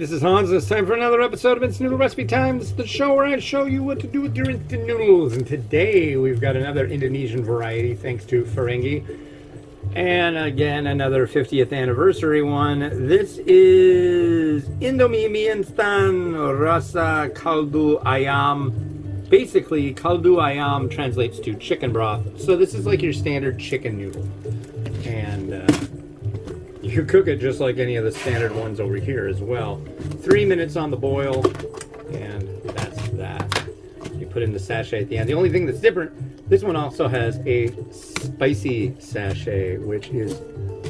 this is Hans. It's time for another episode of Instant Noodle Recipe Time. This is the show where I show you what to do with your instant noodles. And today we've got another Indonesian variety thanks to Ferengi. And again, another 50th anniversary one. This is Indomie mie Instan Rasa Kaldu Ayam. Basically, Kaldu Ayam translates to chicken broth. So this is like your standard chicken noodle. And you cook it just like any of the standard ones over here as well. 3 minutes on the boil, and that's that. You put in the sachet at the end. The only thing that's different, this one also has a spicy sachet, which is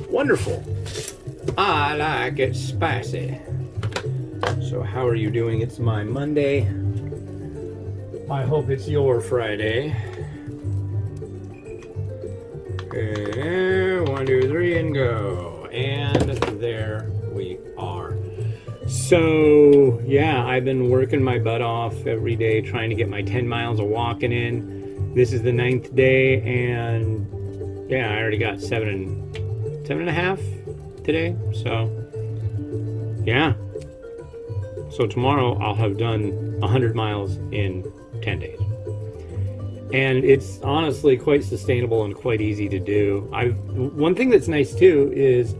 wonderful. I like it spicy. So how are you doing? It's my Monday. I hope it's your Friday. Okay, 1, 2, 3, and go. And there we are. So yeah, I've been working my butt off every day trying to get my 10 miles of walking in. This is the 9th day, and yeah, I already got seven and a half today. So yeah, so tomorrow I'll have done 100 miles in 10 days. And it's honestly quite sustainable and quite easy to do. One thing that's nice too is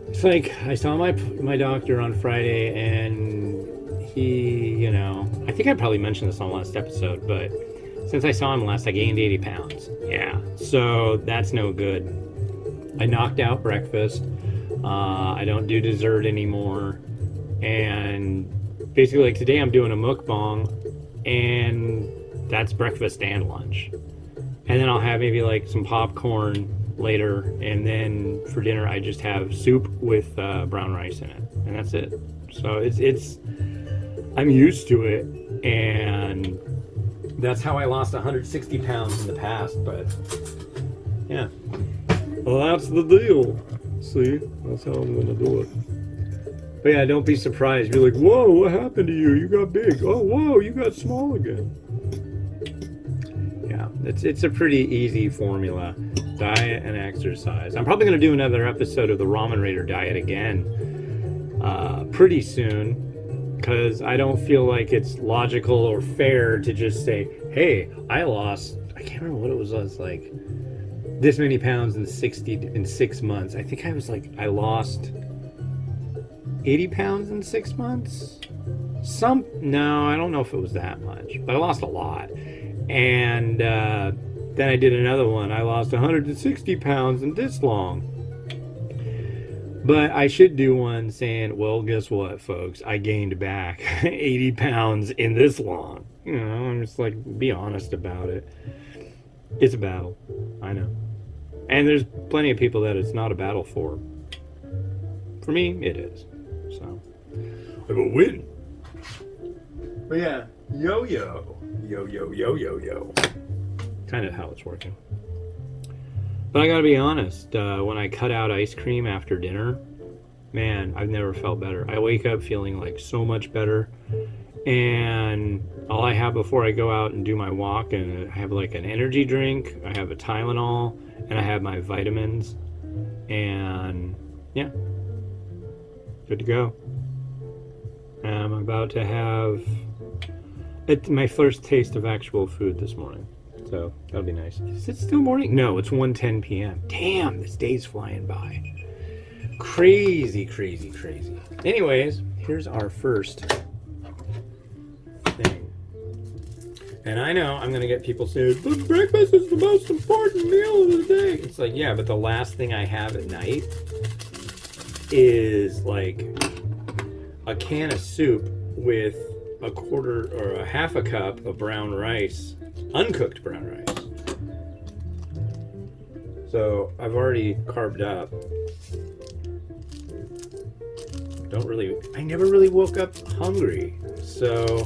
it's like I saw my doctor on Friday, and he, I think I probably mentioned this on the last episode, but since I saw him last, I gained 80 pounds. Yeah, so that's no good. I knocked out breakfast. I don't do dessert anymore. And basically, like today, I'm doing a mukbang, and that's breakfast and lunch. And then I'll have maybe like some popcorn later, and then for dinner I just have soup with brown rice in it, and that's it. So it's I'm used to it, and that's how I lost 160 pounds in the past. But yeah, well, that's the deal. See, that's how I'm gonna do it. But yeah, don't be surprised. You're like, whoa, what happened to you? You got big. Oh, whoa, you got small again. Yeah, it's a pretty easy formula. Diet and exercise. I'm probably going to do another episode of the Ramen Raider diet again pretty soon, because I don't feel like it's logical or fair to just say, hey, I can't remember what it was like this many pounds in 6 months. I think I lost 80 pounds in 6 months. No, I don't know if it was that much, but I lost a lot. And then I did another one. I lost 160 pounds in this long. But I should do one saying, well, guess what, folks? I gained back 80 pounds in this long. I'm just like, be honest about it. It's a battle. I know. And there's plenty of people that it's not a battle for. For me, it is. So, I will win. But yeah, yo-yo. Yo. Kind of how it's working. But I gotta be honest, when I cut out ice cream after dinner, man, I've never felt better. I wake up feeling like so much better, and all I have before I go out and do my walk, and I have like an energy drink, I have a Tylenol, and I have my vitamins, and yeah, good to go. I'm about to have my first taste of actual food this morning. So that'll be nice. Is it still morning? No, it's 1:10 p.m. Damn, this day's flying by. Crazy. Anyways, here's our first thing. And I know I'm going to get people saying, but breakfast is the most important meal of the day. It's like, yeah, but the last thing I have at night is like a can of soup with a quarter or a half a cup of brown rice, uncooked brown rice. So I've already carved up. I never really woke up hungry. So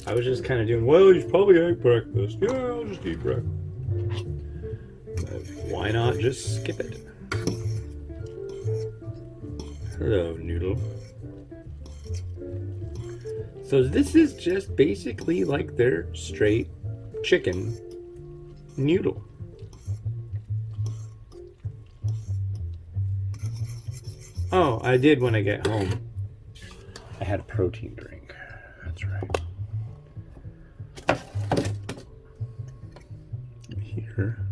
I was just kind of doing, well, you probably ate breakfast. Yeah, I'll just eat breakfast. But why not just skip it? Hello, Noodle. So this is just basically like their straight chicken noodle. Oh, I did when I get home. I had a protein drink. That's right. Here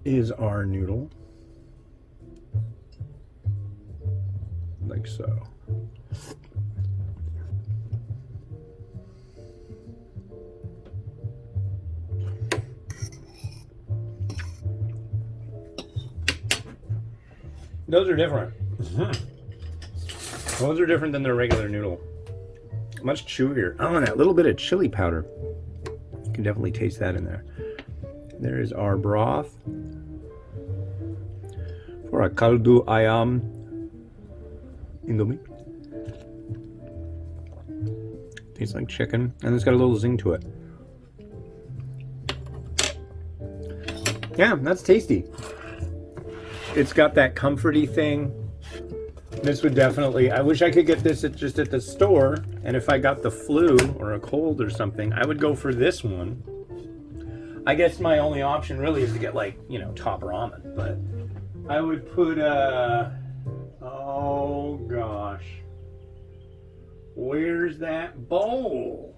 is our noodle. Like so. Those are different. Those are different than their regular noodle. Much chewier. Oh, and that little bit of chili powder. You can definitely taste that in there. There is our broth for a Kaldu Ayam Indomie. Tastes like chicken, and it's got a little zing to it. Yeah, that's tasty. It's got that comforty thing. This would definitely, I wish I could get this just at the store, and if I got the flu or a cold or something, I would go for this one. I guess my only option really is to get, like, you know, top ramen, but I would put oh gosh. Where's that bowl?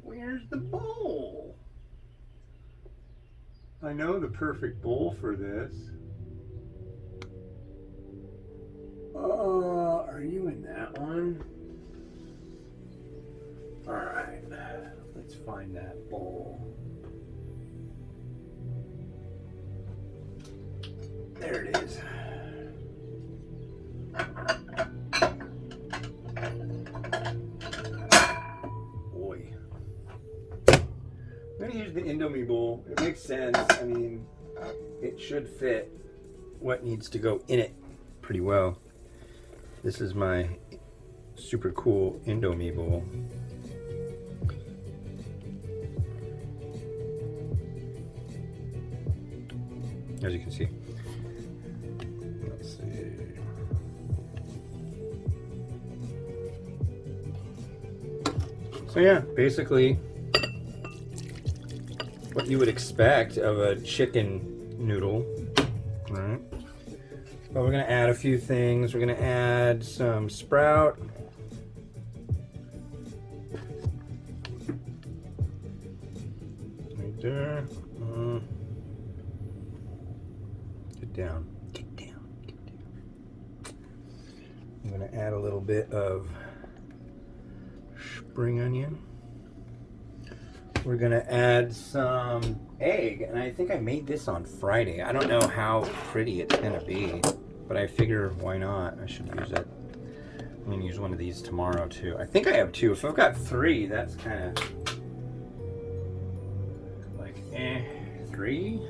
Where's the bowl? I know the perfect bowl for this. Are you in that one? Alright, let's find that bowl. There it is. Boy. I'm going to use the Indomie bowl. It makes sense. I mean, it should fit what needs to go in it pretty well. This is my super cool Indomie bowl. As you can see. Let's see. So yeah, basically what you would expect of a chicken noodle, right? But we're gonna add a few things. We're gonna add some sprout. Right there. Get down. Get down. Get down. I'm gonna add a little bit of spring onion. We're gonna add some egg, and I think I made this on Friday. I don't know how pretty it's gonna be, but I figure why not? I should use it. I'm gonna use one of these tomorrow too. I think I have two. If I've got three, that's kind of like three.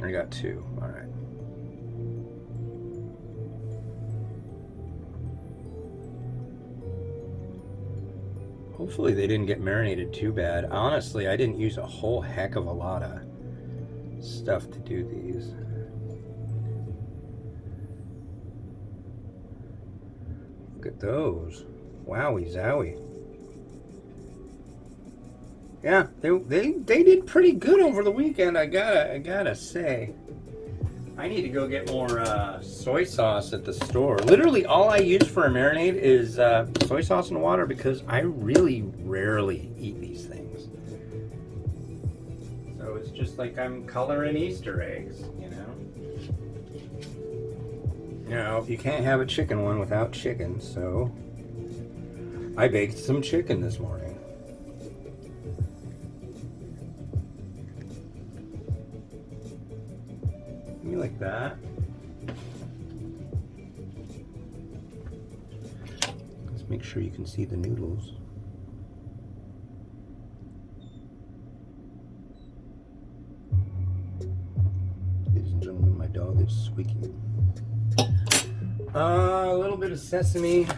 I got two. All right. Hopefully they didn't get marinated too bad. Honestly, I didn't use a whole heck of a lot of stuff to do these. Look at those. Wowie zowie. Yeah, they did pretty good over the weekend, I gotta say. I need to go get more soy sauce at the store. Literally, all I use for a marinade is soy sauce and water because I really rarely eat these things. So it's just like I'm coloring Easter eggs, you know? You know, you can't have a chicken one without chicken, so I baked some chicken this morning. Like that. Let's make sure you can see the noodles. Ladies and gentlemen, my dog is squeaking. A little bit of sesame.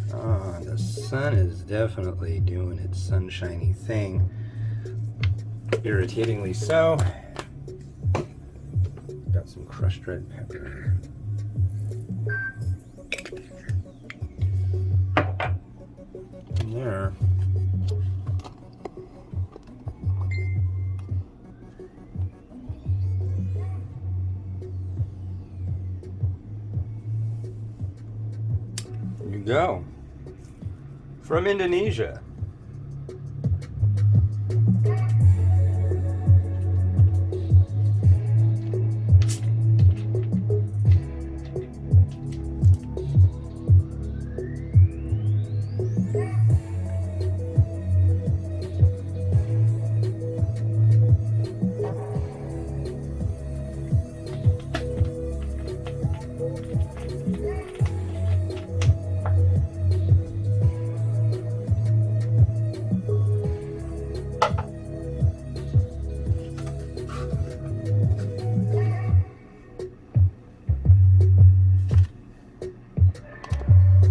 The sun is definitely doing its sunshiny thing. Irritatingly so. Got some crushed red pepper. In there. go. From Indonesia.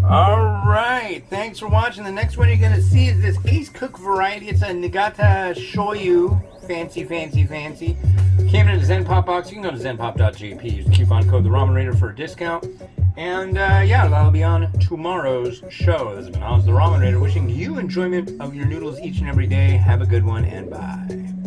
Alright, thanks for watching. The next one you're going to see is this Ace Cook variety. It's a Nagata Shoyu. Fancy. Came in a Zen Pop box. You can go to zenpop.jp. Use the coupon code TheRamenRaider for a discount. And yeah, that'll be on tomorrow's show. This has been Oz the Ramen Raider, wishing you enjoyment of your noodles each and every day. Have a good one, and bye.